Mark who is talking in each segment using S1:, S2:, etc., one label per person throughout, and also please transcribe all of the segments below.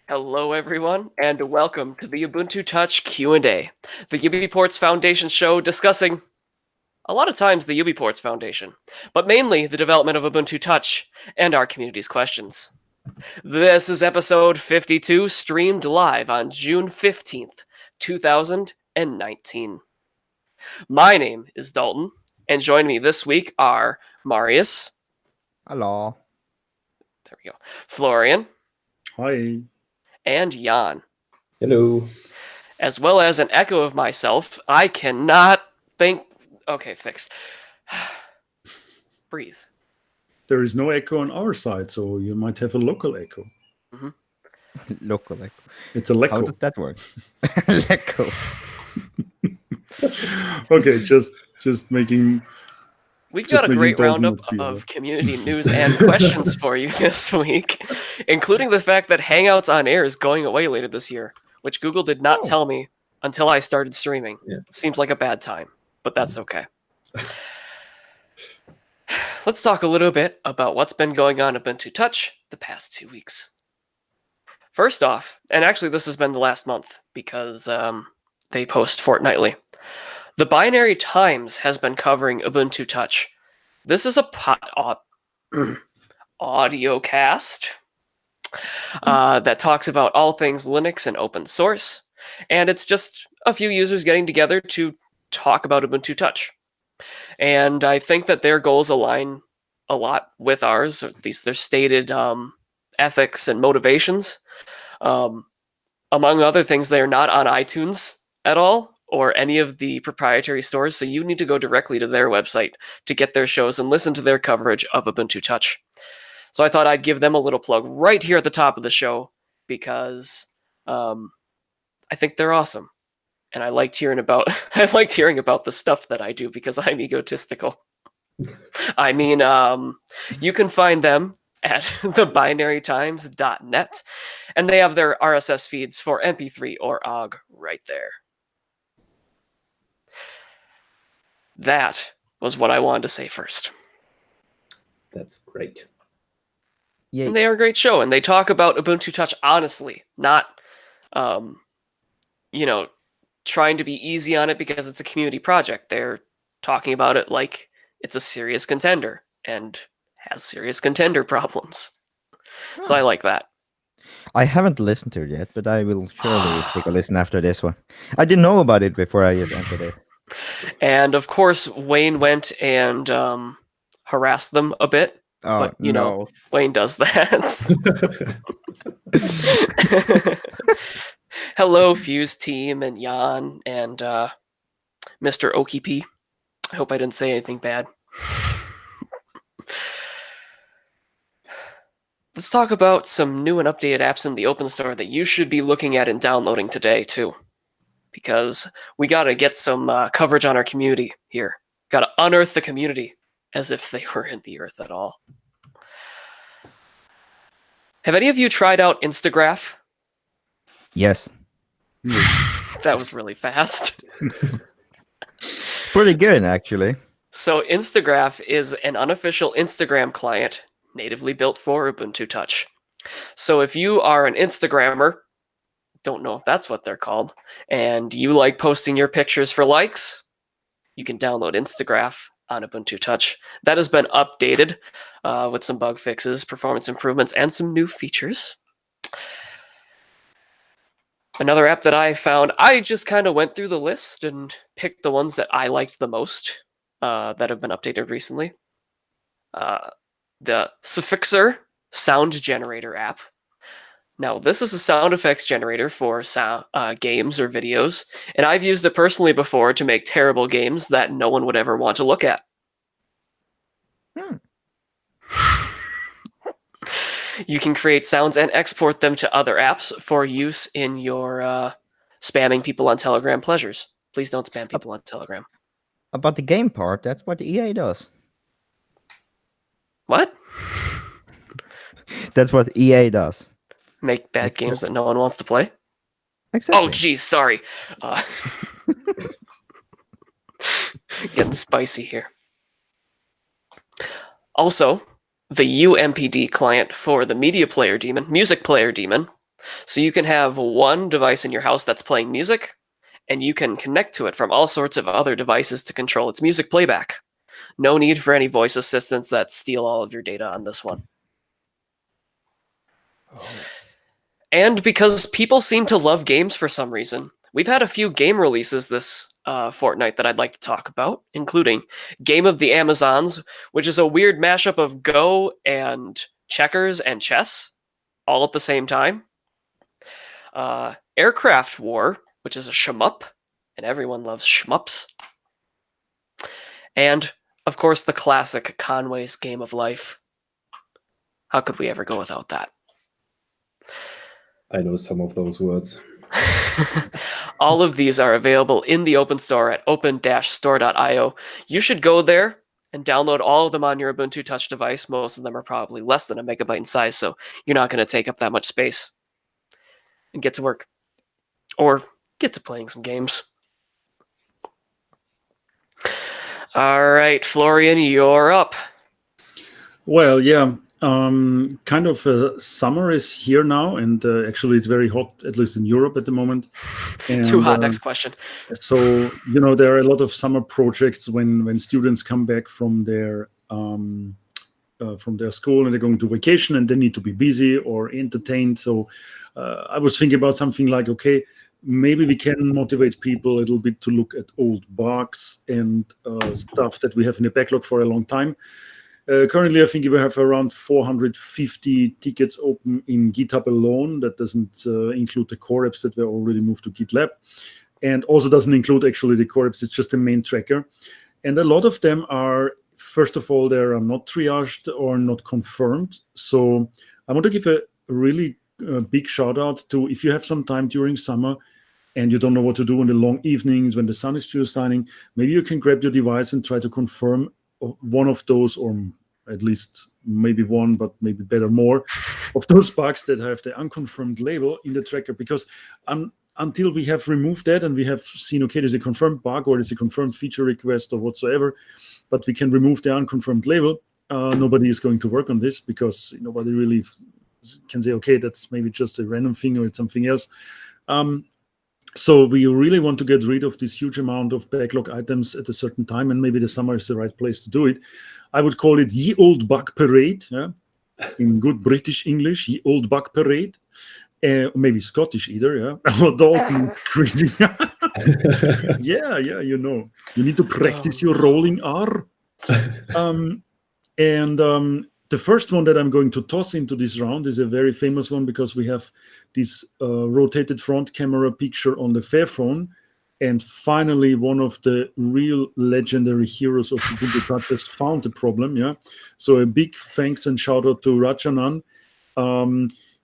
S1: Hello, everyone, and welcome to the Ubuntu Touch Q&A, the UBports Foundation show discussing, a lot of times, the UBports Foundation, but mainly the development of Ubuntu Touch and our community's questions. This is episode 52, streamed live on June 15th, 2019. My name is Dalton, and joining me this week are Marius.
S2: Hello.
S1: There we go. Florian.
S3: Hi.
S1: And Jan.
S4: Hello.
S1: As well as an echo of myself, I cannot think... Okay, fixed. Breathe.
S3: There is no echo on our side, so you might have a local echo.
S1: Mm-hmm.
S2: Local echo.
S3: It's a leco.
S2: How does that work? Leco.
S3: Okay, just making...
S1: We've got a great roundup of community news and questions for you this week, including the fact that Hangouts on Air is going away later this year, which Google did not tell me until I started streaming.
S4: Yeah.
S1: Seems like a bad time, but that's okay. Let's talk a little bit about what's been going on in Ubuntu Touch the past 2 weeks. First off, and actually this has been the last month because they post fortnightly, the Binary Times has been covering Ubuntu Touch. This is a audio cast that talks about all things Linux and open source, and it's just a few users getting together to talk about Ubuntu Touch. And I think that their goals align a lot with ours, or at least their stated ethics and motivations. Among other things, they are not on iTunes at all, or any of the proprietary stores, so you need to go directly to their website to get their shows and listen to their coverage of Ubuntu Touch. So I thought I'd give them a little plug right here at the top of the show, because I think they're awesome. And I liked hearing about the stuff that I do because I'm egotistical. I mean, you can find them at thebinarytimes.net, and they have their RSS feeds for MP3 or OGG right there. That was what I wanted to say first.
S4: That's great.
S2: Yay.
S1: And they are a great show, and they talk about Ubuntu Touch honestly, not, trying to be easy on it because it's a community project. They're talking about it like it's a serious contender and has serious contender problems. So I like that.
S2: I haven't listened to it yet, but I will surely take a listen after this one. I didn't know about it before I entered it.
S1: And of course, Wayne went and harassed them a bit.
S2: Oh,
S1: but, know, Wayne does that. Hello, Fuse Team and Jan and Mr. Okipi. I hope I didn't say anything bad. Let's talk about some new and updated apps in the Open Store that you should be looking at and downloading today, too. Because we got to get some coverage on our community here. Got to unearth the community as if they were in the earth at all. Have any of you tried out Instagraph?
S2: Yes.
S1: That was really fast.
S2: Pretty good, actually.
S1: So Instagraph is an unofficial Instagram client natively built for Ubuntu Touch. So if you are an Instagrammer, don't know if that's what they're called, and you like posting your pictures for likes, you can download Instagraph on Ubuntu Touch. That has been updated with some bug fixes, performance improvements, and some new features. Another app that I found, I just kind of went through the list and picked the ones that I liked the most that have been updated recently. The Suffixer sound generator app. Now, this is a sound effects generator for games or videos, and I've used it personally before to make terrible games that no one would ever want to look at. You can create sounds and export them to other apps for use in your spamming people on Telegram pleasures. Please don't spam people on Telegram.
S2: About the game part, that's what EA does.
S1: What?
S2: That's what EA does.
S1: Make bad games that no one wants to play?
S2: Exactly.
S1: Oh, geez, sorry. Getting spicy here. Also, the UMPD client for the music player daemon. So you can have one device in your house that's playing music, and you can connect to it from all sorts of other devices to control its music playback. No need for any voice assistants that steal all of your data on this one. And because people seem to love games for some reason, we've had a few game releases this fortnight that I'd like to talk about, including Game of the Amazons, which is a weird mashup of Go and checkers and chess all at the same time. Aircraft War, which is a shmup, and everyone loves shmups. And, of course, the classic Conway's Game of Life. How could we ever go without that?
S4: I know some of those words.
S1: All of these are available in the Open Store at open-store.io. You should go there and download all of them on your Ubuntu Touch device. Most of them are probably less than a megabyte in size, so you're not going to take up that much space. And get to work. Or get to playing some games. All right, Florian, you're up.
S3: Well, yeah, kind of summer is here now, and actually it's very hot, at least in Europe at the moment. And,
S1: Too hot, next question.
S3: So, there are a lot of summer projects when students come back from their school and they're going to vacation and they need to be busy or entertained. So I was thinking about something like, okay, maybe we can motivate people a little bit to look at old bugs and stuff that we have in the backlog for a long time. Currently, I think we have around 450 tickets open in GitHub alone. That doesn't include the core apps that were already moved to GitLab, and also doesn't include actually the core apps. It's just the main tracker. And a lot of them are, first of all, they are not triaged or not confirmed. So I want to give a really big shout out to, if you have some time during summer and you don't know what to do in the long evenings when the sun is still shining, maybe you can grab your device and try to confirm one of those, or at least maybe one, but maybe better more, of those bugs that have the unconfirmed label in the tracker. Because until we have removed that and we have seen, okay, there's a confirmed bug or there's a confirmed feature request or whatsoever, but we can remove the unconfirmed label, nobody is going to work on this, because nobody really can say, okay, that's maybe just a random thing or it's something else. So we really want to get rid of this huge amount of backlog items at a certain time, and maybe the summer is the right place to do it. I would call it ye old bug parade, yeah? In good British English, ye old bug parade. Maybe Scottish either, yeah? Or Dalton screaming. Yeah, you need to practice your rolling R. The first one that I'm going to toss into this round is a very famous one, because we have this rotated front camera picture on the Fairphone. And finally, one of the real legendary heroes of Ubuntu Touch has found the problem. Yeah. So a big thanks and shout out to Rajanan.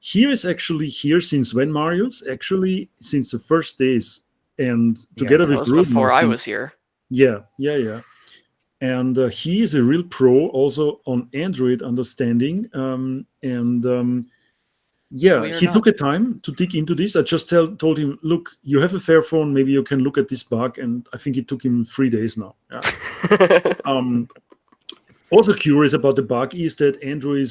S3: He is actually here since when, Marius? Actually, since the first days. And together with Ruben.
S1: Before I was here.
S3: Yeah. And he is a real pro also on Android understanding. He took a time to dig into this. I just told him, look, you have a Fairphone, maybe you can look at this bug. And I think it took him 3 days now. Yeah. Also curious about the bug is that Android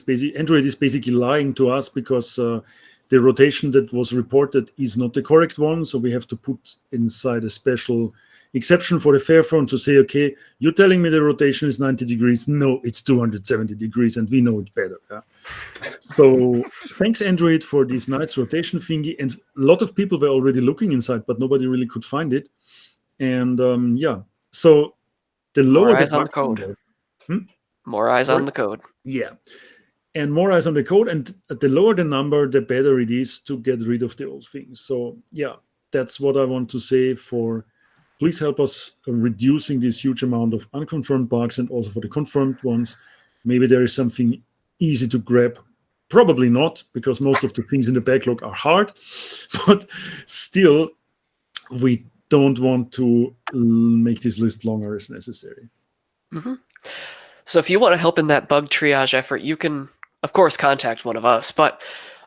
S3: is basically lying to us, because the rotation that was reported is not the correct one. So we have to put inside a special exception for the Fairphone to say, okay, you're telling me the rotation is 90 degrees. No, it's 270 degrees, and we know it better. Yeah? So thanks, Android, for this nice rotation thingy. And a lot of people were already looking inside, but nobody really could find it. And so the lower
S1: more eyes on the code. More eyes on the code.
S3: Yeah. And more eyes on the code. And the lower the number, the better it is to get rid of the old things. So yeah, that's what I want to say for... Please help us reducing this huge amount of unconfirmed bugs, and also for the confirmed ones. Maybe there is something easy to grab. Probably not, because most of the things in the backlog are hard. But still, we don't want to make this list longer as necessary.
S1: Mm-hmm. So if you want to help in that bug triage effort, you can, of course, contact one of us. But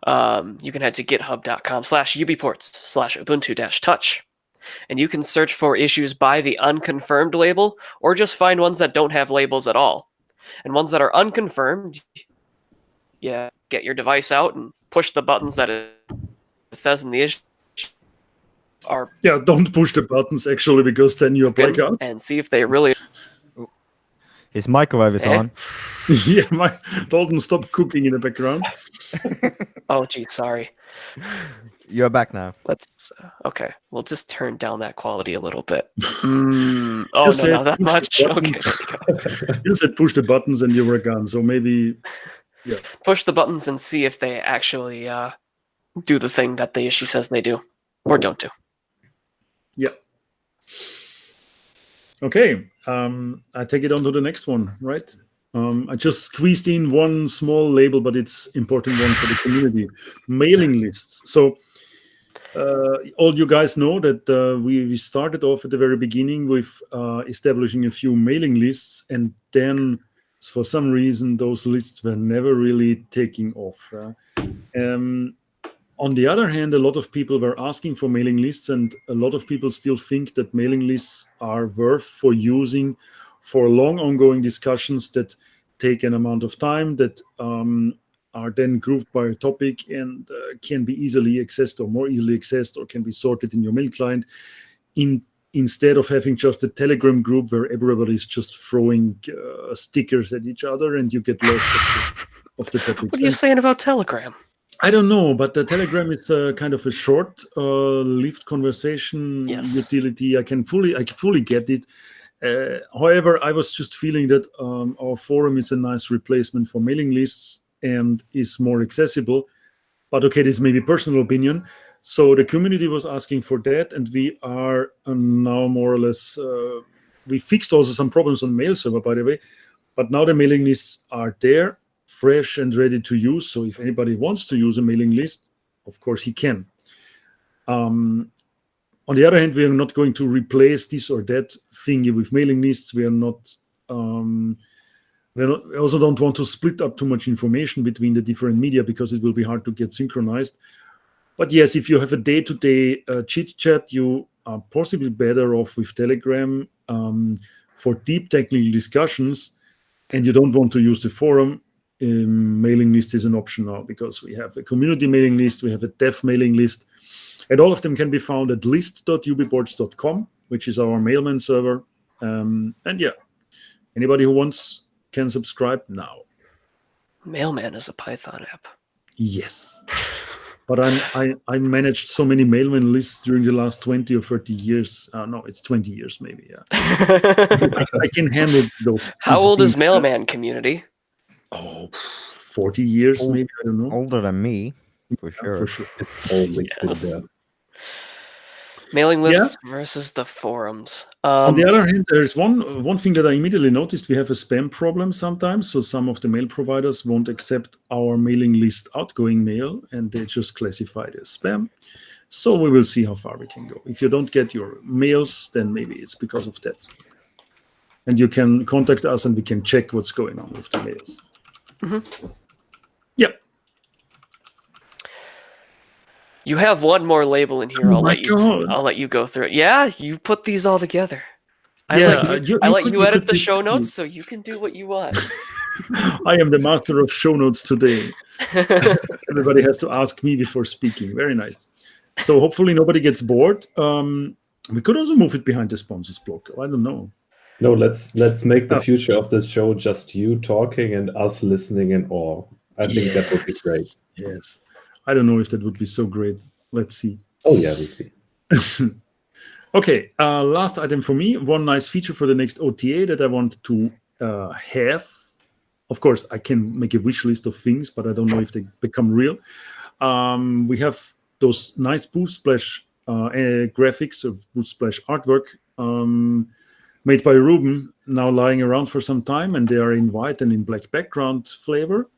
S1: you can head to github.com/UBports/Ubuntu-Touch. And you can search for issues by the unconfirmed label, or just find ones that don't have labels at all. And ones that are unconfirmed, Yeah, get your device out and push the buttons that it says in the issue are
S3: Yeah, don't push the buttons actually, because then you're
S1: broken
S3: blackout.
S1: and see if they really.
S2: His microwave is
S1: Eh?
S2: on.
S3: Yeah, my Dalton, stop cooking in the background.
S1: Oh, geez, sorry.
S2: You're back now.
S1: Let's okay. We'll just turn down that quality a little bit. Oh
S3: You
S1: no,
S3: said
S1: not that
S3: push
S1: much.
S3: the
S1: Okay,
S3: buttons. You said push the buttons and you were gone. So maybe, yeah.
S1: push the buttons and see if they actually do the thing that the issue says they do, or don't do.
S3: Yeah. Okay. I take it on to the next one, right? I just squeezed in one small label, but it's important one for the community. Mailing lists. So all you guys know that we started off at the very beginning with establishing a few mailing lists, and then for some reason those lists were never really taking off. On the other hand, a lot of people were asking for mailing lists, and a lot of people still think that mailing lists are worth for using for long ongoing discussions that take an amount of time, that are then grouped by a topic and can be easily accessed, or more easily accessed, or can be sorted in your mail client, instead of having just a Telegram group where everybody is just throwing stickers at each other and you get lost of the topics.
S1: What are you saying about Telegram?
S3: I don't know, but the Telegram is kind of a short-lived conversation utility. I fully get it. However, I was just feeling that our forum is a nice replacement for mailing lists and is more accessible. But okay, this may be personal opinion. So the community was asking for that, and we are now more or less. We fixed also some problems on mail server, by the way. But now the mailing lists are there, fresh and ready to use. So if anybody wants to use a mailing list, of course he can. On the other hand, we are not going to replace this or that thingy with mailing lists. We are not. We also don't want to split up too much information between the different media, because it will be hard to get synchronized. But yes, if you have a day-to-day chit chat, you are possibly better off with Telegram for deep technical discussions, and you don't want to use the forum. Mailing list is an option now, because we have a community mailing list, we have a dev mailing list, and all of them can be found at list.ubports.com, which is our mailman server. And yeah, anybody who wants can subscribe now.
S1: Mailman is a Python app.
S3: Yes. But I managed so many mailman lists during the last 20 or 30 years. No, it's 20 years maybe, yeah. I can handle those.
S1: How old is Mailman community?
S3: Oh, 40 years maybe, I don't know.
S2: Older than me, for sure.
S3: For sure.
S4: Always been
S1: Yes.
S4: there.
S1: Mailing lists versus the forums.
S3: On the other hand, there's one thing that I immediately noticed. We have a spam problem sometimes. So some of the mail providers won't accept our mailing list outgoing mail, and they just classify it as spam. So we will see how far we can go. If you don't get your mails, then maybe it's because of that. And you can contact us and we can check what's going on with the mails.
S1: Mm-hmm.
S3: Yep.
S1: You have one more label in here.
S3: Oh
S1: I'll
S3: my God.
S1: I'll let you go through it. Yeah, you put these all together. I
S3: You
S1: let
S3: could-
S1: you
S3: you
S1: edit
S3: could
S1: the
S3: be-
S1: show notes, so you can do what you want.
S3: I am the master of show notes today. Everybody has to ask me before speaking. Very nice. So hopefully nobody gets bored. We could also move it behind the sponsors block. I don't know.
S4: No, let's make the future of this show just you talking and us listening in awe. I think that would be great.
S3: Yes. I don't know if that would be so great. Let's see.
S4: Oh yeah, would be.
S3: Okay, last item for me. One nice feature for the next OTA that I want to have. Of course, I can make a wish list of things, but I don't know if they become real. We have those nice Boost Splash graphics of Boost Splash artwork made by Ruben, now lying around for some time, and they are in white and in black background flavor.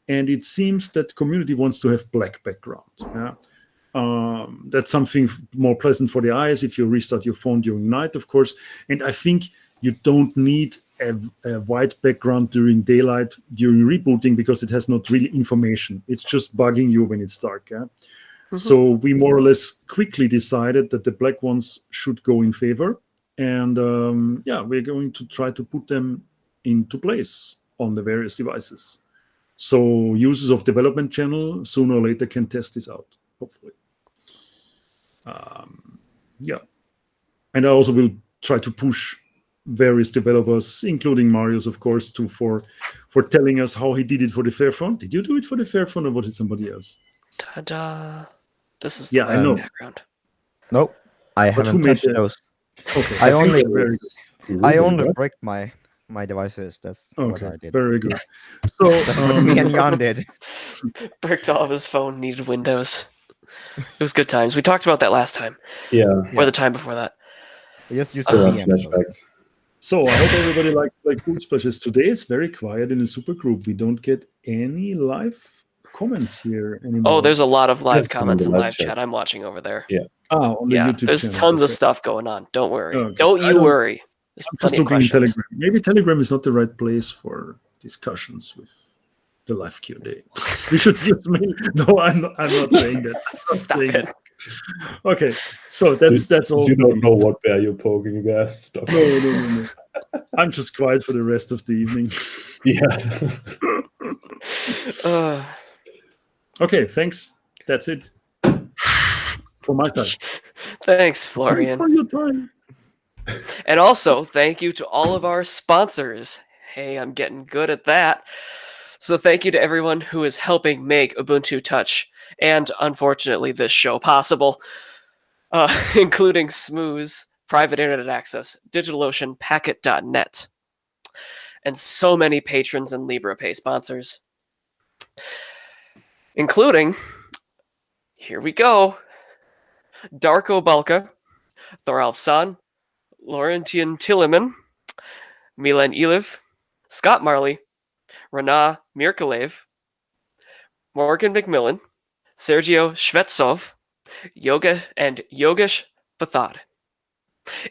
S3: And it seems that community wants to have black background. Yeah? That's something more pleasant for the eyes if you restart your phone during night, of course. And I think you don't need a white background during daylight, during rebooting, because it has not really information. It's just bugging you when it's dark. Yeah? Mm-hmm. So we more or less quickly decided that the black ones should go in favor. And we're going to try to put them into place on the various devices. So users of development channel sooner or later can test this out, hopefully. Yeah. And I also will try to push various developers, including Marius, of course, for telling us how he did it for the Fairphone. Did you do it for the Fairphone, or was it somebody else?
S1: Ta-da! This is
S3: Yeah,
S1: the
S3: I know.
S1: background.
S2: Nope, I
S3: But who
S2: haven't
S3: made
S2: touched
S3: the-
S2: those.
S3: Okay,
S2: I only
S3: very good.
S2: I
S4: Ruben,
S2: only
S4: right?
S2: break my devices. That's what
S3: Okay,
S2: I did.
S3: very good. So
S2: That's what me and Jan did.
S1: Bricked all of his phone, needed Windows. It was good times. We talked about that last time,
S4: Yeah,
S1: or the time before that.
S2: I just used
S4: still
S2: the
S4: have
S2: VM.
S4: flashbacks.
S3: So I hope everybody likes Boot Splashes. Today it's very quiet in the super group. We don't get any live comments here anymore.
S1: Oh, there's a lot of live
S4: I've seen
S1: comments
S4: the
S1: in
S4: live
S1: live
S4: chat.
S1: chat. I'm watching over there.
S3: on the
S1: Yeah,
S3: YouTube
S1: there's
S3: channel.
S1: tons of
S3: Okay.
S1: stuff going on. Don't worry.
S3: Okay.
S1: Don't
S3: I
S1: you
S3: don't-
S1: worry. There's
S3: I'm just
S1: plenty of
S3: looking in
S1: questions.
S3: Telegram. Maybe Telegram is not the right place for discussions with the live Q&A. We should use me. No, I'm not saying that. I'm not
S1: Stop
S3: saying
S1: it.
S3: that. Okay, so that's all.
S4: You
S3: for
S4: don't
S3: me.
S4: know what bear you're poking there. Stop.
S3: No. I'm just quiet for the rest of the evening.
S4: Yeah.
S1: Uh,
S3: Okay, thanks. That's it for my side.
S1: thanks,
S3: Thanks
S1: Florian.
S3: for your time.
S1: And also, thank you to all of our sponsors. Hey, I'm getting good at that. So thank you to everyone who is helping make Ubuntu Touch and, unfortunately, this show possible, including Smooze, Private Internet Access, DigitalOcean, Packet.net, and so many patrons and LibrePay sponsors, including, here we go, Darko Balka, Thoralf San, Laurentian Tilleman, Milan Iliv, Scott Marley, Rana Mirkalev, Morgan McMillan, Sergio Shvetsov, Yoga and Yogesh Pathad.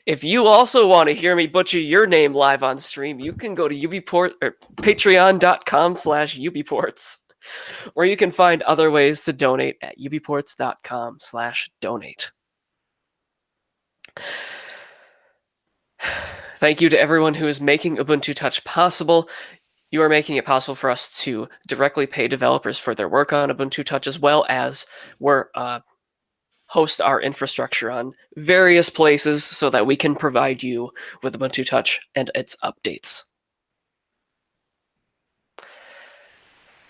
S1: If you also want to hear me butcher your name live on stream, you can go to patreon.com/ubports, where you can find other ways to donate at ubports.com/donate. Thank you to everyone who is making Ubuntu Touch possible. You are making it possible for us to directly pay developers for their work on Ubuntu Touch, as well as host our infrastructure on various places so that we can provide you with Ubuntu Touch and its updates.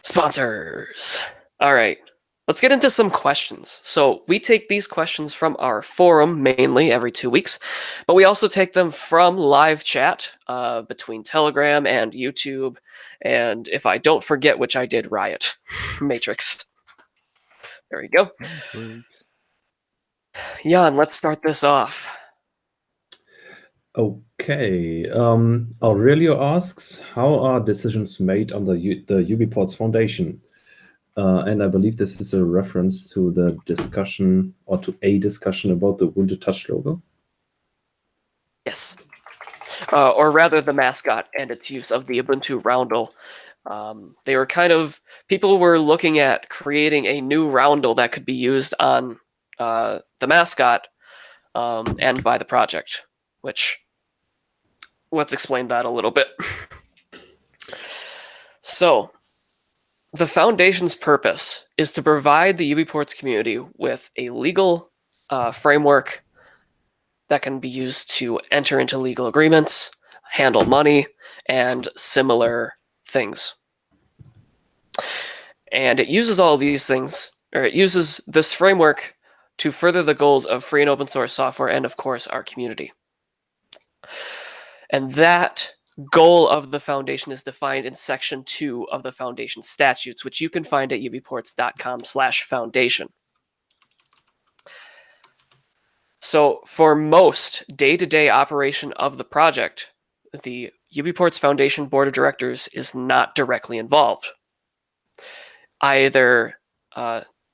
S1: Sponsors. All right, let's get into some questions. So we take these questions from our forum mainly every 2 weeks, but we also take them from live chat between Telegram and YouTube. And if I don't forget, which I did, Riot Matrix. There we go. Jan, let's start this off.
S4: Okay. Aurelio asks, how are decisions made on the UBports Foundation? And I believe this is a reference to the discussion, or to a discussion about the Ubuntu Touch logo.
S1: Yes. Or rather, the mascot and its use of the Ubuntu roundel. They were people were looking at creating a new roundel that could be used on the mascot and by the project, which, let's explain that a little bit. So, the Foundation's purpose is to provide the UBports community with a legal framework that can be used to enter into legal agreements, handle money, and similar things. And it uses all these things, or it uses this framework to further the goals of free and open source software and, of course, our community. And that goal of the Foundation is defined in Section 2 of the Foundation statutes, which you can find at ubports.com/foundation. So for most day-to-day operation of the project, the UBports Foundation Board of Directors is not directly involved. Either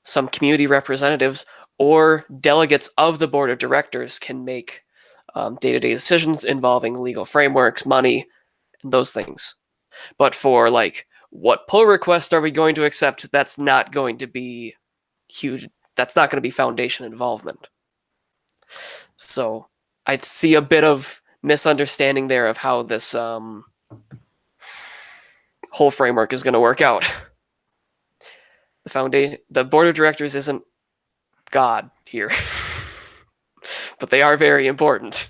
S1: some community representatives or delegates of the Board of Directors can make day-to-day decisions involving legal frameworks, money, and those things. But for what pull request are we going to accept, that's not going to be huge. That's not going to be Foundation involvement. So I see a bit of misunderstanding there of how this whole framework is going to work out. The board of directors isn't God here, but they are very important.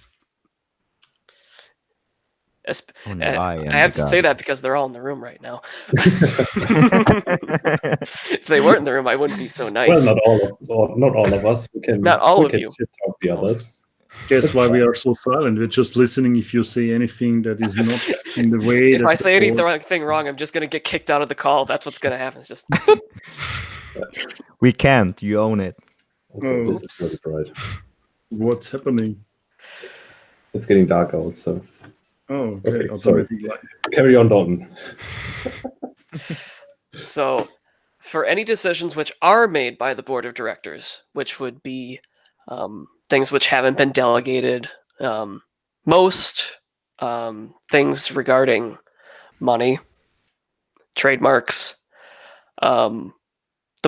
S2: Only I am
S1: I have
S2: the
S1: to say
S2: god.
S1: that because they're all in the room right now. If they weren't in the room, I wouldn't be so nice.
S4: Well, not all of us. We can
S1: Not all
S4: we
S1: of
S4: can
S1: you.
S4: shit talk the others.
S3: Guess why we are so silent? We're just listening. If you say anything that is not in the way,
S1: If
S3: that
S1: I say
S3: the board-
S1: anything wrong, I'm just gonna get kicked out of the call. That's what's gonna happen. It's just
S2: We can't. You own it.
S4: Okay,
S3: Oh.
S4: this is not right.
S3: what's happening?
S4: It's getting dark out, so
S3: Oh,
S4: Okay,
S3: okay.
S4: sorry.
S3: Automatic light.
S4: carry on, Dalton.
S1: so. For any decisions which are made by the board of directors, which would be things which haven't been delegated, most things regarding money, trademarks, the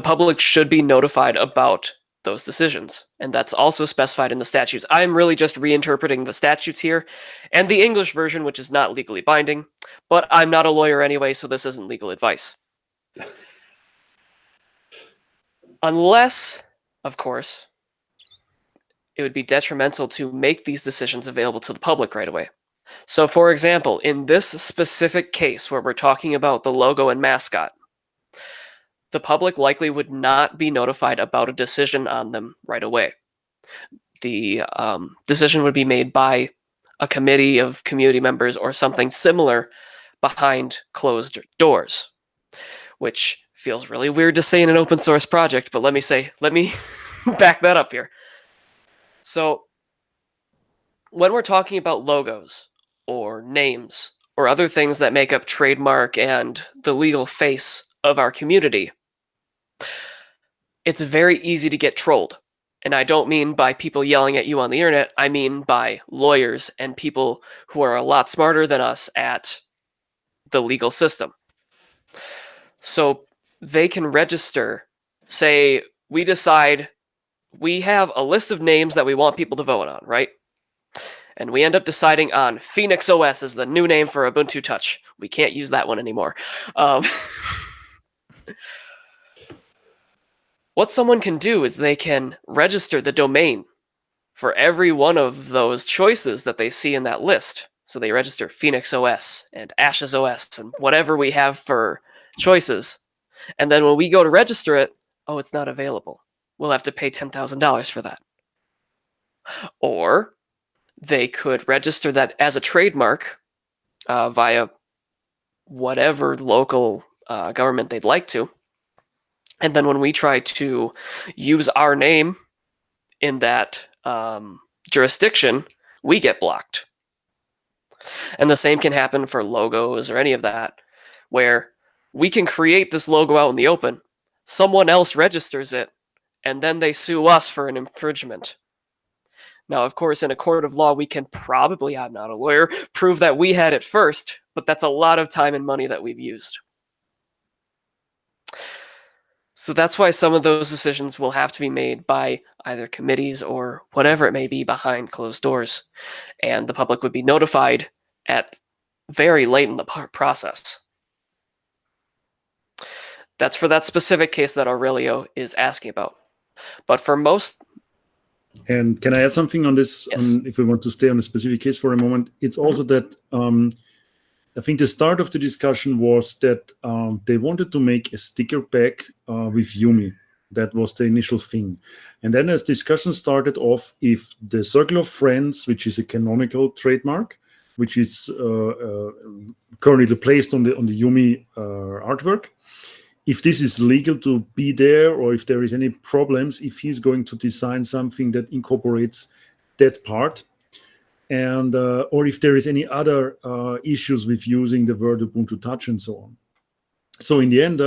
S1: public should be notified about those decisions. And that's also specified in the statutes. I'm really just reinterpreting the statutes here and the English version, which is not legally binding, but I'm not a lawyer anyway, so this isn't legal advice. Unless, of course, it would be detrimental to make these decisions available to the public right away. So, for example, in this specific case where we're talking about the logo and mascot, the public likely would not be notified about a decision on them right away. The decision would be made by a committee of community members or something similar behind closed doors, which feels really weird to say in an open source project, but let me back that up here. So, when we're talking about logos or names or other things that make up trademark and the legal face of our community, it's very easy to get trolled. And I don't mean by people yelling at you on the internet, I mean by lawyers and people who are a lot smarter than us at the legal system. So they can register, say, we decide we have a list of names that we want people to vote on, right? And we end up deciding on Phoenix OS as the new name for Ubuntu Touch. We can't use that one anymore. What someone can do is they can register the domain for every one of those choices that they see in that list. So they register Phoenix OS and Ashes OS and whatever we have for choices. And then when we go to register it, oh, it's not available. We'll have to pay $10,000 for that. Or they could register that as a trademark via whatever local government they'd like to. And then when we try to use our name in that jurisdiction, we get blocked. And the same can happen for logos or any of that, where we can create this logo out in the open, someone else registers it, and then they sue us for an infringement. Now, of course, in a court of law, we can probably, I'm not a lawyer, prove that we had it first, but that's a lot of time and money that we've used. So that's why some of those decisions will have to be made by either committees or whatever it may be behind closed doors. And the public would be notified at very late in the process. That's for that specific case that Aurelio is asking about. But for most...
S3: And can I add something on this?
S1: Yes.
S3: If we want to stay on a specific case for a moment, it's also that I think the start of the discussion was that they wanted to make a sticker pack with Yumi. That was the initial thing. And then as discussion started off, if the Circle of Friends, which is a canonical trademark, which is currently placed on the Yumi artwork, if this is legal to be there, or if there is any problems, if he's going to design something that incorporates that part, and or if there is any other issues with using the word Ubuntu Touch and so on. So in the end,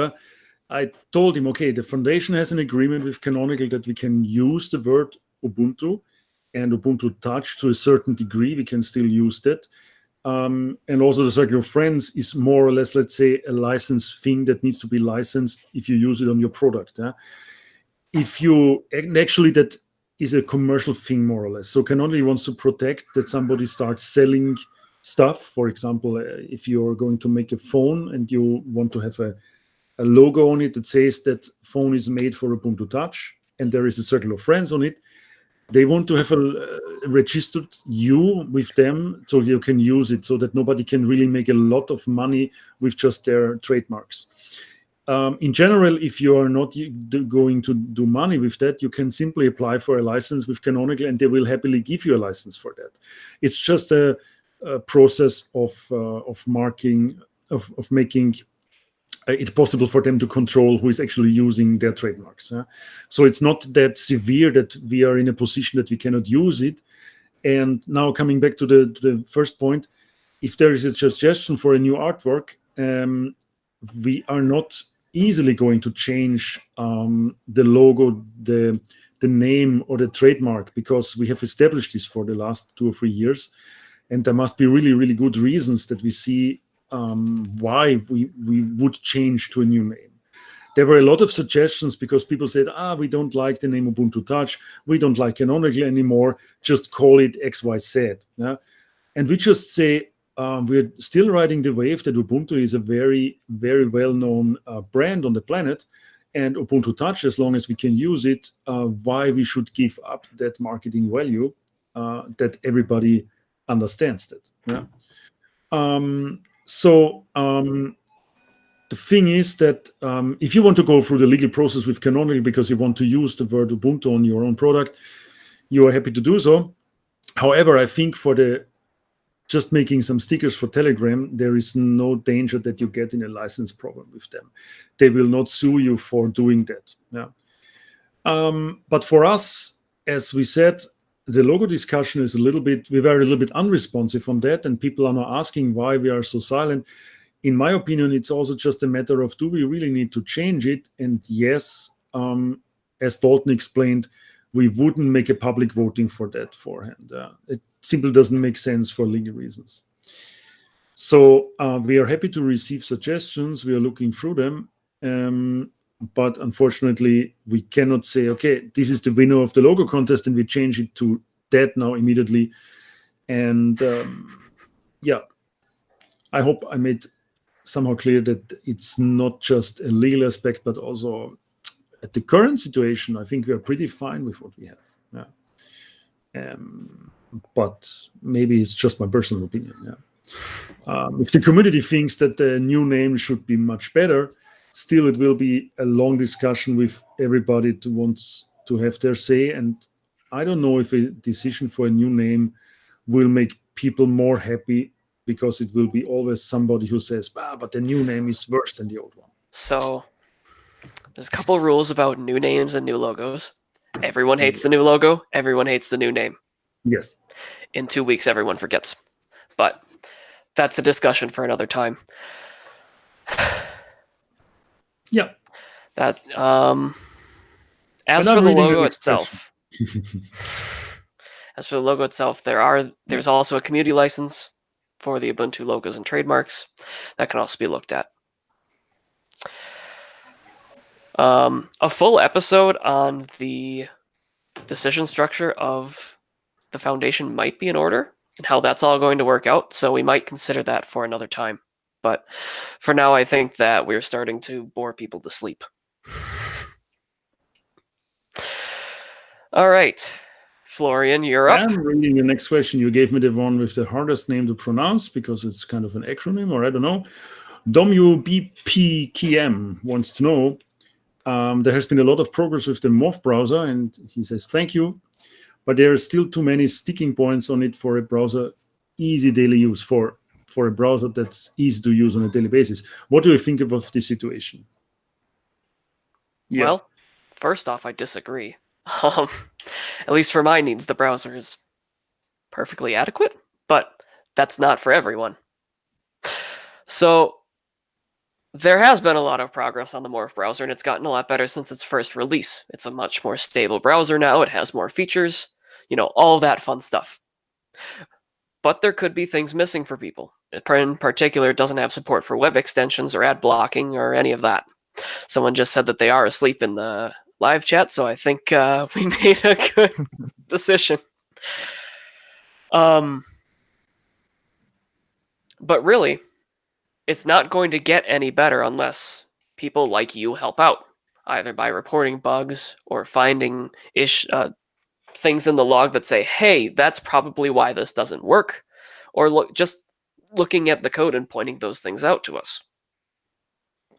S3: I told him, okay, the foundation has an agreement with Canonical that we can use the word Ubuntu and Ubuntu Touch to a certain degree. We can still use that. And also the Circle of Friends is more or less, let's say, a licensed thing that needs to be licensed if you use it on your product. If you actually, that is a commercial thing more or less. So Canonical wants to protect that somebody starts selling stuff. For example, if you're going to make a phone and you want to have a a logo on it that says that phone is made for Ubuntu Touch, and there is a circle of friends on it. They want to have a registered you with them so you can use it, so that nobody can really make a lot of money with just their trademarks. In general, if you are not going to do money with that, you can simply apply for a license with Canonical, and they will happily give you a license for that. It's just a process of making it possible for them to control who is actually using their trademarks. So it's not that severe that we are in a position that we cannot use it. And now coming back to the first point, if there is a suggestion for a new artwork, we are not easily going to change the logo, the name, or the trademark, because we have established this for the last 2 or 3 years. And there must be really, really good reasons that we see why we would change to a new name. There were a lot of suggestions because people said, we don't like the name Ubuntu Touch, we don't like Canonical anymore, just call it XYZ. Yeah? And we just say, we're still riding the wave that Ubuntu is a very, very well-known brand on the planet, and Ubuntu Touch, as long as we can use it, why we should give up that marketing value, that everybody understands that. Yeah? The thing is that if you want to go through the legal process with Canonical because you want to use the word Ubuntu on your own product, you are happy to do so. However, I think for just making some stickers for Telegram, there is no danger that you get in a license problem with them. They will not sue you for doing that. Yeah. But for us, as we said, the logo discussion is we were a little bit unresponsive on that, and people are now asking why we are so silent. In my opinion, it's also just a matter of, do we really need to change it? And yes, as Dalton explained, we wouldn't make a public voting for that forehand. It simply doesn't make sense for legal reasons. So we are happy to receive suggestions. We are looking through them. But unfortunately, we cannot say, okay, this is the winner of the logo contest, and we change it to that now immediately. And yeah, I hope I made somehow clear that it's not just a legal aspect, but also at the current situation, I think we are pretty fine with what we have. Yeah. But maybe it's just my personal opinion. Yeah. If the community thinks that the new name should be much better, still it will be a long discussion with everybody who wants to have their say. And I don't know if a decision for a new name will make people more happy, because it will be always somebody who says, but the new name is worse than the old one.
S1: So there's a couple of rules about new names and new logos. Everyone hates the new logo. Everyone hates the new name.
S3: Yes.
S1: In 2 weeks, everyone forgets. But that's a discussion for another time.
S3: Yeah.
S1: That as for the logo itself, there's also a community license for the Ubuntu logos and trademarks that can also be looked at. A full episode on the decision structure of the foundation might be in order, and how that's all going to work out, so we might consider that for another time. But for now, I think that we're starting to bore people to sleep. All right, Florian, you're up.
S3: I'm reading the next question. You gave me the one with the hardest name to pronounce because it's kind of an acronym, or I don't know. WBPKM wants to know, there has been a lot of progress with the Morph browser, and he says, thank you, but there are still too many sticking points on it for a browser easy daily use, for a browser that's easy to use on a daily basis. What do you think about this situation?
S1: Yeah. Well, first off, I disagree. At least for my needs, the browser is perfectly adequate, but that's not for everyone. So there has been a lot of progress on the Morph browser, and it's gotten a lot better since its first release. It's a much more stable browser now. It has more features, all that fun stuff. But there could be things missing for people. In particular, it doesn't have support for web extensions or ad blocking or any of that. Someone just said that they are asleep in the live chat, so I think we made a good decision. But really, it's not going to get any better unless people like you help out, either by reporting bugs or finding things in the log that say, hey, that's probably why this doesn't work, or just looking at the code and pointing those things out to us.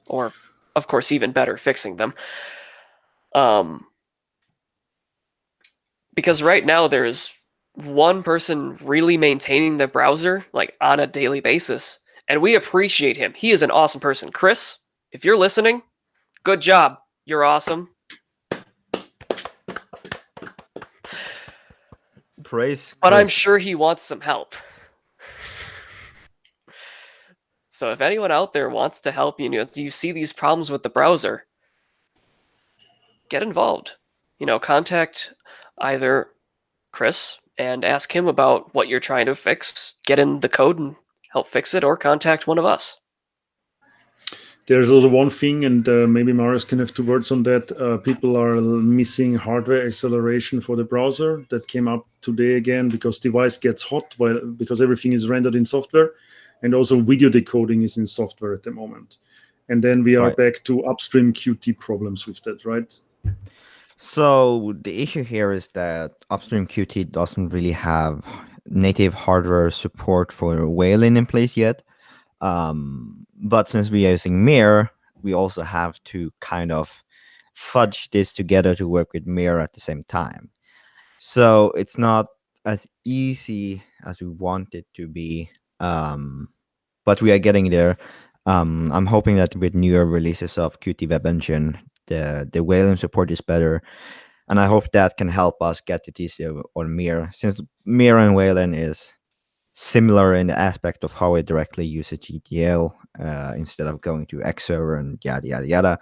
S1: Or, of course, even better, fixing them. Because right now there's one person really maintaining the browser, like, on a daily basis, and we appreciate him. He is an awesome person. Chris, if you're listening, good job. You're awesome.
S2: Praise.
S1: But I'm
S2: Chris.
S1: sure he wants some help. So if anyone out there wants to help you, do you see these problems with the browser? Get involved. Contact either Chris and ask him about what you're trying to fix, get in the code and help fix it, or contact one of us.
S3: There's also one thing, and maybe Marius can have 2 words on that. People are missing hardware acceleration for the browser. That came up today again because device gets hot because everything is rendered in software, and also video decoding is in software at the moment. And then we are back to upstream Qt problems with that, right?
S2: So the issue here is that upstream Qt doesn't really have native hardware support for Wayland in place yet. But since we're using Mir, we also have to kind of fudge this together to work with Mir at the same time. So it's not as easy as we want it to be, but we are getting there. I'm hoping that with newer releases of Qt Web Engine, the Wayland support is better, and I hope that can help us get it easier on Mir, since Mir and Wayland is similar in the aspect of how it directly uses GTL instead of going to X server and yada yada yada.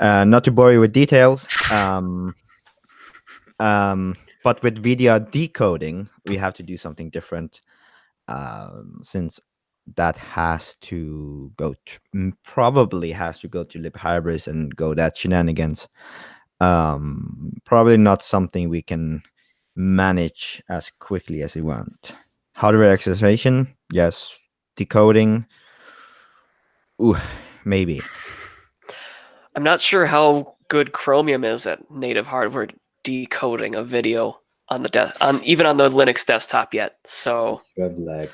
S2: Not to bore you with details, but with video decoding, we have to do something different, since that has to go probably has to go to libhybris and go that shenanigans. Probably not something we can manage as quickly as we want. Hardware acceleration, yes. Decoding, maybe.
S1: I'm not sure how good Chromium is at native hardware decoding a video on the even on the Linux desktop yet. So.
S4: Web lag.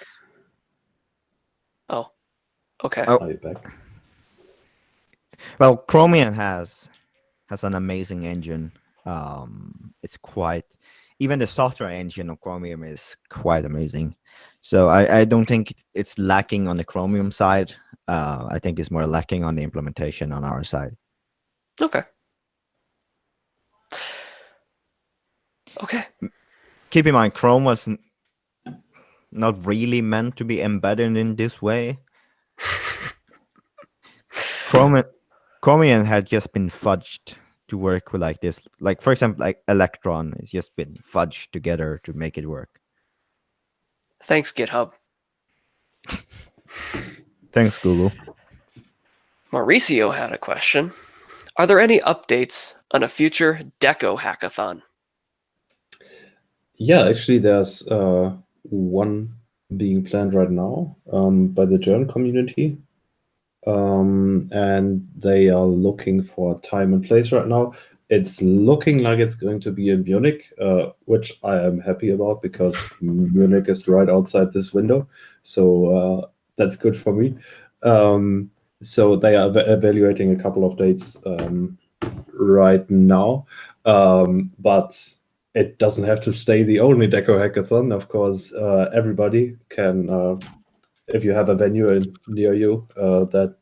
S1: Oh, okay.
S2: Oh.
S4: Are you back?
S2: Well, Chromium has an amazing engine. It's quite, even the software engine of Chromium is quite amazing. So I don't think it's lacking on the Chromium side. I think it's more lacking on the implementation on our side.
S1: Okay. Okay.
S2: Keep in mind, Chrome was not really meant to be embedded in this way. Chromium had just been fudged to work with like this. Like, for example, like Electron, it's just been fudged together to make it work.
S1: Thanks, GitHub.
S2: Thanks, Google.
S1: Mauricio had a question. Are there any updates on a future Deco hackathon?
S4: Yeah, actually, there's one being planned right now by the German community. And they are looking for time and place right now. It's looking like it's going to be in Munich, which I am happy about because Munich is right outside this window. So that's good for me. So they are evaluating a couple of dates right now. But it doesn't have to stay the only Deco hackathon. Of course, everybody can... if you have a venue near you that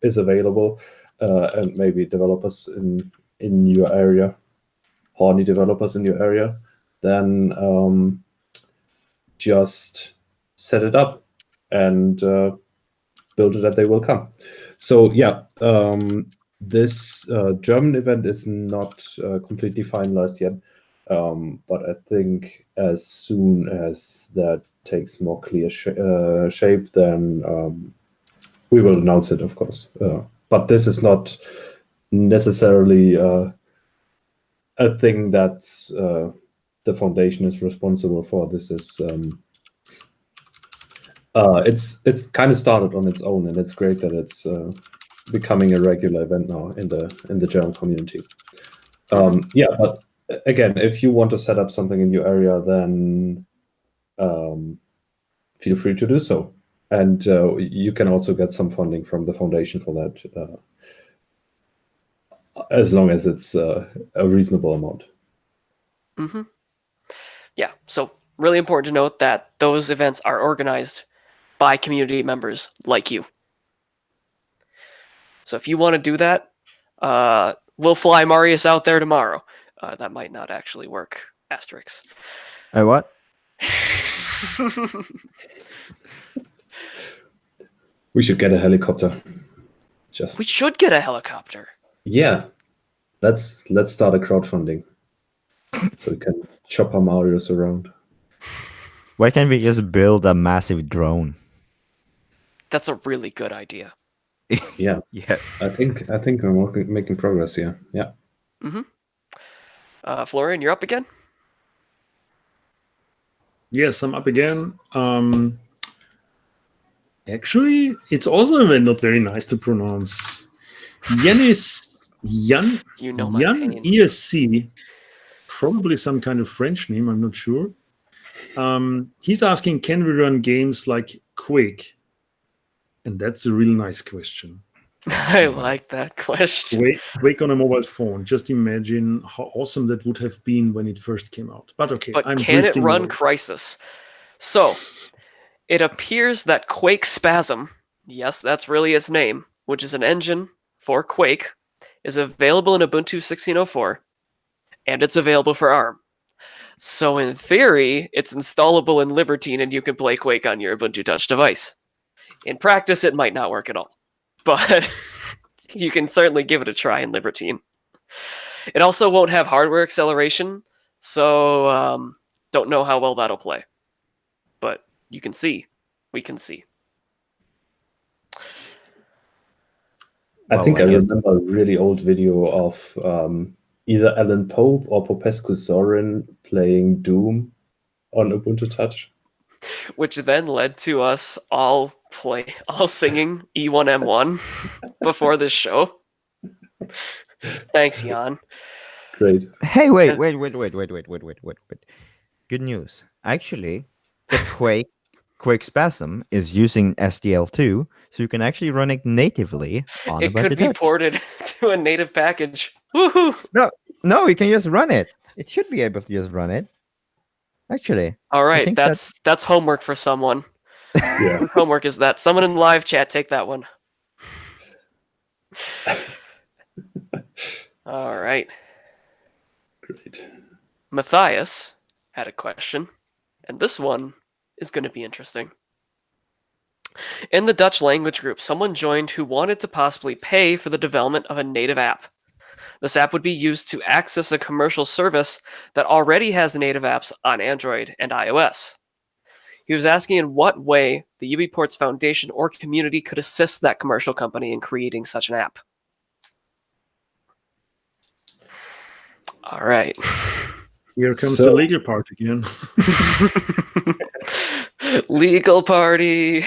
S4: is available, and maybe developers in your area, horny developers in your area, then just set it up and build it that they will come. So yeah, this German event is not completely finalized yet, but I think as soon as that takes more clear shape, then we will announce it, of course. But this is not necessarily a thing that the foundation is responsible for. This is it's kind of started on its own, and it's great that it's becoming a regular event now in the general community.
S1: Mhm.
S4: Yeah, but again, if you want to set up something in your area, then feel free to do so. And you can also get some funding from the foundation for that, as long as it's a reasonable amount.
S1: Mhm. Yeah, so really important to note that those events are organized by community members like you. So if you want to do that, we'll fly Marius out there tomorrow. That might not actually work. Asterix.
S2: What?
S4: We should get a helicopter.
S1: We should get a helicopter.
S4: Yeah, let's start a crowdfunding so we can chop our Marios around.
S2: Why can't we just build a massive drone?
S1: That's a really good idea.
S4: Yeah,
S2: Yeah.
S4: I think we're making progress here. Yeah.
S1: Florian, you're up again?
S3: Yes, I'm up again. Actually, it's also a event not very nice to pronounce. Jan
S1: You know my pain.
S3: ESC, probably some kind of French name, I'm not sure. He's asking, can we run games like Quake? And that's a real nice question.
S1: I like that question.
S3: Quake on a mobile phone. Just imagine how awesome that would have been when it first came out. But okay,
S1: But
S3: I'm
S1: can it
S3: drifting
S1: run
S3: away.
S1: Crysis? So, it appears that Quake Spasm, yes, that's really its name, which is an engine for Quake, is available in Ubuntu 16.04, and it's available for ARM. So in theory, it's installable in Libertine and you can play Quake on your Ubuntu Touch device. In practice, it might not work at all, but you can certainly give it a try in Libertine. It also won't have hardware acceleration, so don't know how well that'll play. But you can see. We can see.
S4: I think I
S2: guess-
S4: remember a really old video of either Alan Pope or Popescu Zorin playing Doom on Ubuntu Touch.
S1: Which then led to us all singing E1M1 before this show. Thanks, Jan.
S4: Great.
S2: Hey, wait. Good news. Actually, the Quake Spasm is using SDL2, so you can actually run it natively on
S1: It
S2: Ubuntu
S1: could be
S2: Touch.
S1: ported to a native package. Woohoo!
S2: No, you can just run it. It should be able to just run it. Actually.
S1: All
S2: I
S1: right,
S2: think
S1: that's homework for someone.
S4: Yeah.
S1: Whose homework is that? Someone in live chat, take that one. All right.
S4: Great.
S1: Matthias had a question, and this one is going to be interesting. In the Dutch language group, someone joined who wanted to possibly pay for the development of a native app. This app would be used to access a commercial service that already has native apps on Android and iOS. He was asking in what way the UBports Foundation or community could assist that commercial company in creating such an app. All right.
S3: Here comes
S4: So-
S3: the legal part again.
S1: Legal party.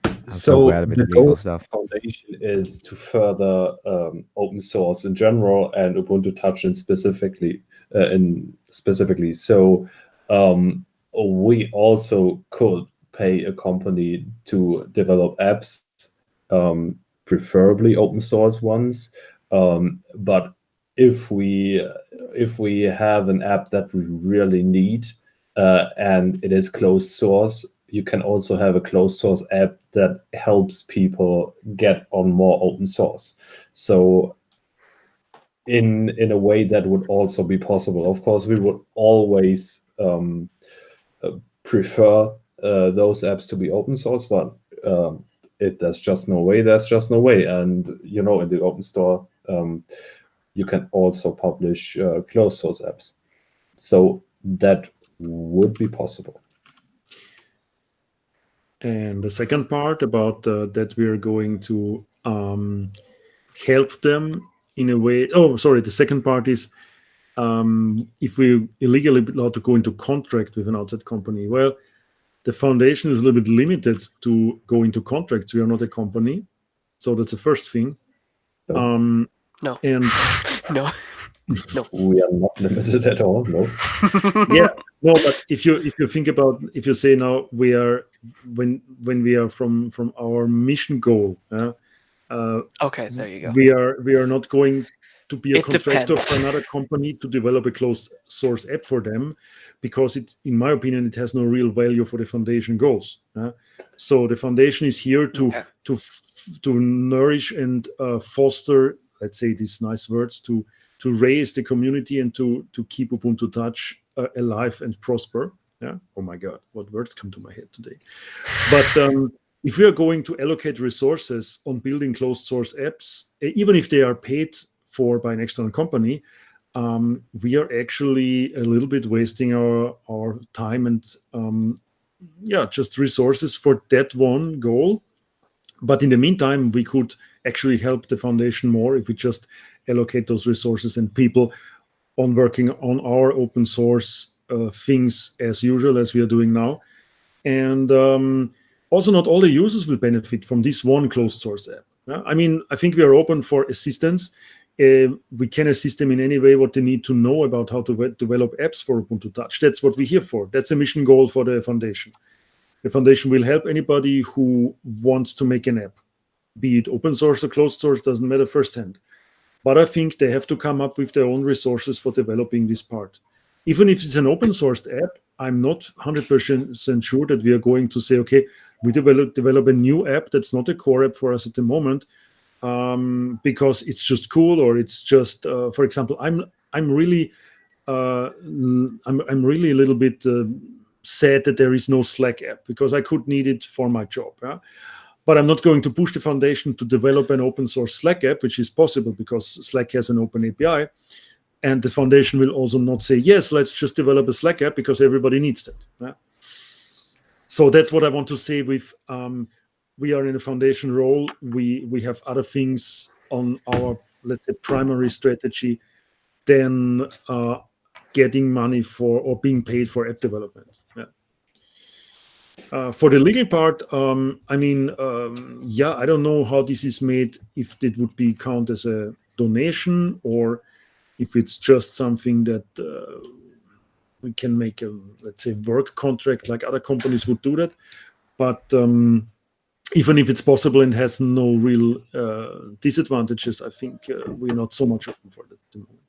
S2: I'm so bad with
S4: the
S2: legal
S4: goal of
S2: stuff.
S4: the foundation is to further open source in general and Ubuntu Touch specifically. So we also could pay a company to develop apps, preferably open source ones. But if we have an app that we really need and it is closed source, you can also have a closed source app that helps people get on more open source. So in a way that would also be possible. Of course, we would always prefer those apps to be open source, but there's just no way. And in the open store, you can also publish closed source apps. So that would be possible.
S3: And the second part about that we're going to help them in a way. Oh, sorry. The second part is if we're illegally allowed to go into contract with an outside company. Well, the foundation is a little bit limited to go into contracts. We are not a company. So that's the first thing.
S4: No.
S1: No.
S3: And
S1: No.
S4: We are not limited at all. No.
S3: yeah, no, but if you think about, if you say now we are, when we are from our mission goal,
S1: Okay, there you go.
S3: we are not going to be a
S1: It
S3: contractor
S1: depends.
S3: for another company to develop a closed source app for them, because it, in my opinion, it has no real value for the foundation goals. So the foundation is here to
S1: Okay.
S3: to nourish and foster, let's say these nice words, to raise the community and to keep Ubuntu Touch alive and prosper. Yeah. Oh my God, what words come to my head today? But if we are going to allocate resources on building closed source apps, even if they are paid for by an external company, we are actually a little bit wasting our time and just resources for that one goal. But in the meantime, we could actually help the foundation more if we just allocate those resources and people on working on our open source things as usual, as we are doing now. And also, not all the users will benefit from this one closed source app. I mean, I think we are open for assistance. We can assist them in any way what they need to know about how to develop apps for Ubuntu Touch. That's what we're here for. That's a mission goal for the foundation. The foundation will help anybody who wants to make an app, be it open source or closed source, doesn't matter firsthand. But I think they have to come up with their own resources for developing this part. Even if it's an open sourced app, I'm not 100% sure that we are going to say, okay, we develop a new app that's not a core app for us at the moment, because it's just cool, or it's just, for example, I'm really a little bit sad that there is no Slack app, because I could need it for my job. Yeah? But I'm not going to push the foundation to develop an open source Slack app, which is possible because Slack has an open API. And the foundation will also not say, yes, let's just develop a Slack app, because everybody needs that. Yeah? So that's what I want to say with, we are in a foundation role. We have other things on our, let's say, primary strategy than getting money for or being paid for app development. Yeah. For the legal part, I mean, I don't know how this is made, if it would be count as a donation, or if it's just something that we can make a, let's say, work contract like other companies would do that. But even if it's possible and has no real disadvantages, I think we're not so much open for that at the moment.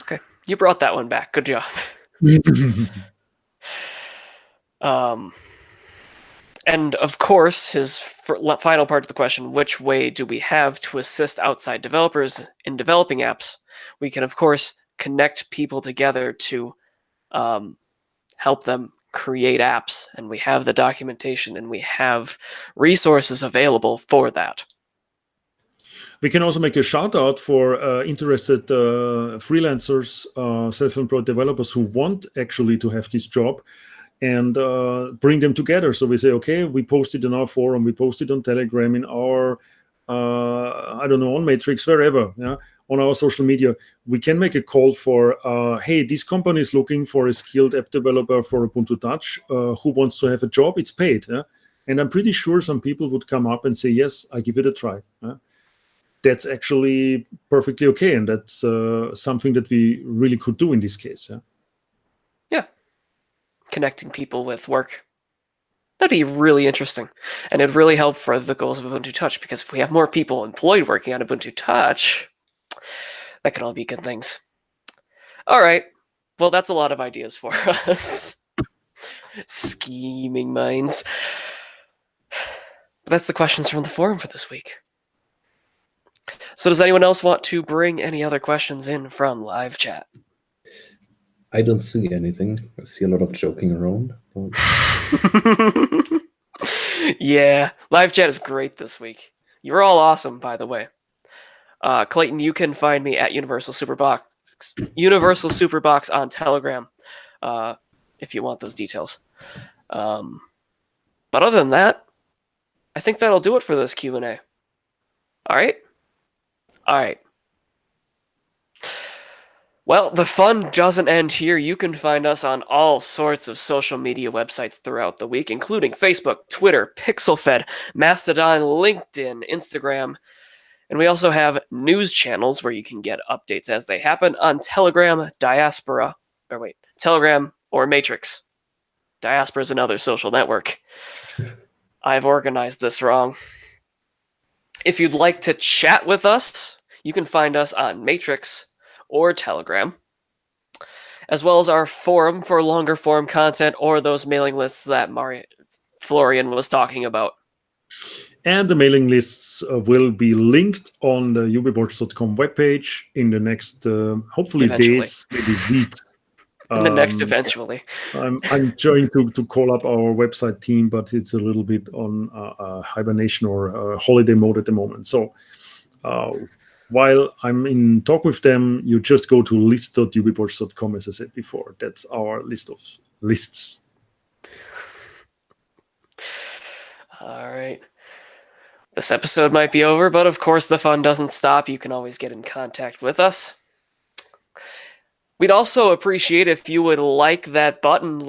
S1: Okay, you brought that one back. Good job. And of course, his final part of the question, which way do we have to assist outside developers in developing apps? We can, of course, connect people together to help them create apps. And we have the documentation and we have resources available for that.
S3: We can also make a shout out for interested freelancers, self-employed developers who want actually to have this job, and bring them together. So we say, okay, we posted in our forum, we posted on Telegram, in our, I don't know, on Matrix, wherever, yeah, on our social media. We can make a call for, hey, this company is looking for a skilled app developer for Ubuntu Touch who wants to have a job. It's paid. Yeah? And I'm pretty sure some people would come up and say, yes, I give it a try. Yeah? That's actually perfectly okay. And that's something that we really could do in this case. Yeah.
S1: Yeah. Connecting people with work. That'd be really interesting. And it'd really help for the goals of Ubuntu Touch, because if we have more people employed working on Ubuntu Touch, that can all be good things. All right. Well, that's a lot of ideas for us. Scheming minds. But that's the questions from the forum for this week. So does anyone else want to bring any other questions in from live chat?
S4: I don't see anything. I see a lot of joking around.
S1: Yeah, live chat is great this week. You're all awesome, by the way. Clayton, you can find me at Universal Superbox on Telegram, if you want those details. But other than that, I think that'll do it for this Q&A. All right. Well, the fun doesn't end here. You can find us on all sorts of social media websites throughout the week, including Facebook, Twitter, PixelFed, Mastodon, LinkedIn, Instagram, and we also have news channels where you can get updates as they happen on Telegram, Telegram or Matrix. Diaspora is another social network. I've organized this wrong. If you'd like to chat with us, you can find us on Matrix or Telegram, as well as our forum for longer form content or those mailing lists that Florian was talking about.
S3: And the mailing lists will be linked on the UBports.com webpage in the next, hopefully,
S1: Eventually.
S3: days, maybe weeks.
S1: In the next eventually.
S3: I'm trying to call up our website team, but it's a little bit on hibernation or holiday mode at the moment. So while I'm in talk with them, you just go to list.ubports.com, as I said before. That's our list of lists.
S1: All right. This episode might be over, but of course the fun doesn't stop. You can always get in contact with us. We'd also appreciate if you would like that button,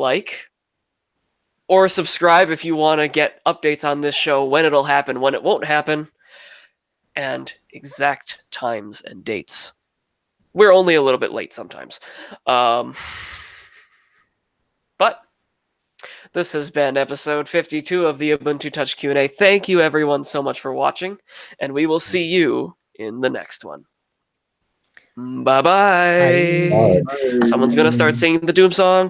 S1: or subscribe if you want to get updates on this show, when it'll happen, when it won't happen, and exact times and dates. We're only a little bit late sometimes. But this has been episode 52 of the Ubuntu Touch Q&A. Thank you everyone so much for watching, and we will see you in the next one. Bye-bye.
S2: Bye.
S1: Someone's going to start singing the Doom song.